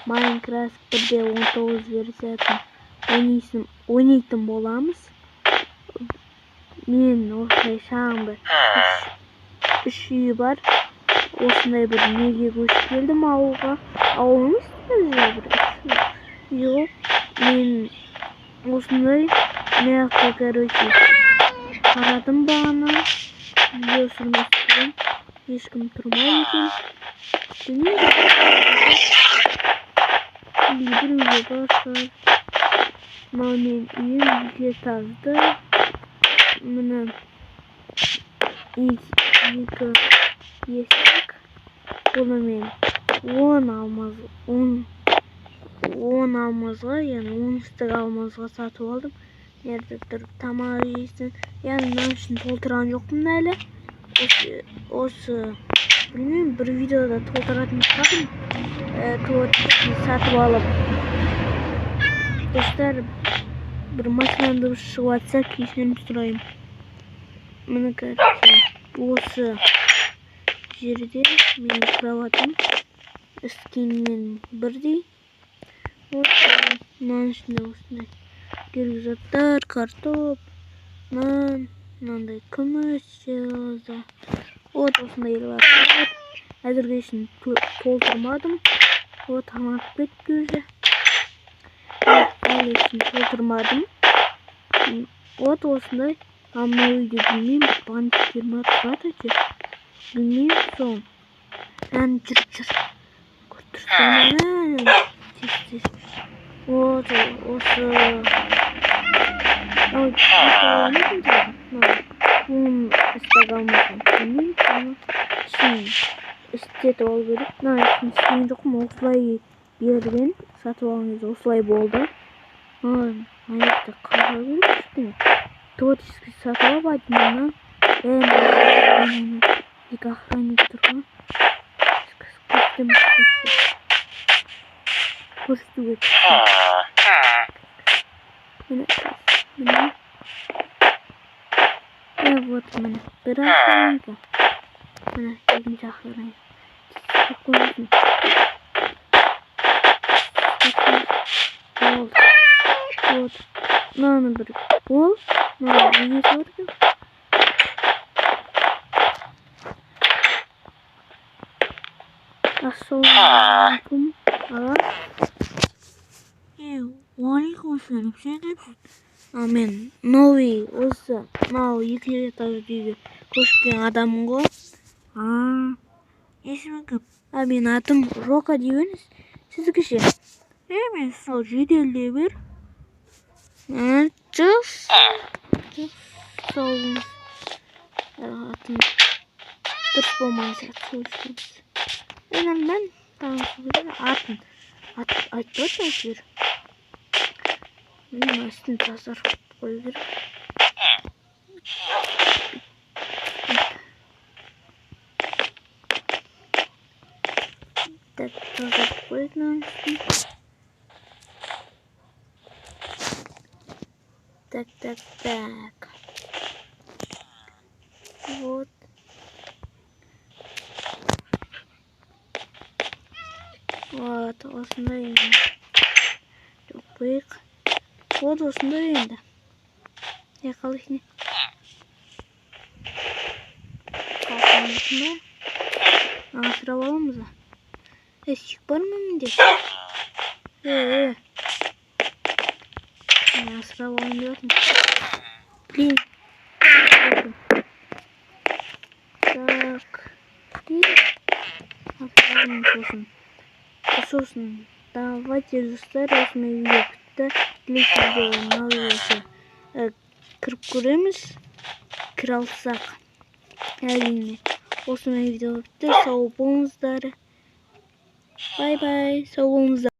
Minecraft 1.19 версиясын ойнайтын боламыз. Мен осындай шағын бір үш үйі бар. Осындай бір неге көшіп келдім ауылға. Ауылымыз бір жоқ. Мен осындай маяқты, короче, қарадым бағана. Видеосын өстірдім. Ешкім тұрмайды екен. Біреуге барса. Мынау мен үйім екі этажды. Мына екі есік. Бұны мен 10 алмазға, яғни 10 істік алмазға сатып алдым. Nerede тұрып тамақ жейсің. Яғни мына үшін толтырған жоқпын әлі. Осы білмеймін, бір видеода толтыратын шығармын. Сатып алып. Достар, бір машинаның дыбысы шығып жатса, кешірім сұраймын. Міне, короче, осы жерде менің кроватым ескенмен бірдей. Мынаның ішінде осындай керек заттар, картоп, нан, мынандай күміс, железо. Осындай заттар. Әзірге үшін толтырмадым. Тамақ кетті өзі. Әлі үшін толтырмадым. Осындай. Мына үйде білмеймін, бандиттер ма тұрады әйтеуір. Білмеймін соң. Жүр. Көріп осы. Істеп алмасам. Білмеймін. Істетіп алу керек. Істеген жоқпын, осылай берген. Сатып алған кезде осылай болды. Аяқты қалға керек ештеңе. Творческий сатып алып айтмана. Екі охранник тұрған. Көрсетуге міне. Вот міне. Бір охранник. Міне, екінші охранник. Көрсетуге. Вот. Мынаны бір. Ол. Мынаны неге көрдім? Ассалаумалейкум. Ала. Уалейкум ассалам. Сен кімсің? Мен новый осы мынау екі этажды үйге көшіп келген адаммын ғой. Есімің кім? Менің атым Рока дейміз. Сіздікі ше? Мен сол жеделдей бер. Жақсы. Сол атын дұрыс болмайса сөйлесеміз. Мен атын айтпай әйтеуір. Мен астын тазартып қою керек. Тазартып қойып астын. Так. Вот. Осындай енді. Жоқпайық. Осындай енді. Қалышын. Қалқанышын. Асырап аламыз. Шик бар ма менде? Асырап алам деп Блин. Так. Сосын. Давайте достар, осындай видео күтті. Келесі видеоға кіріп көреміз. Кіре алсақ. Әрине. Осындай видео күтті. Сау болыңыздар. Бай-бай. Сау болыңыздар.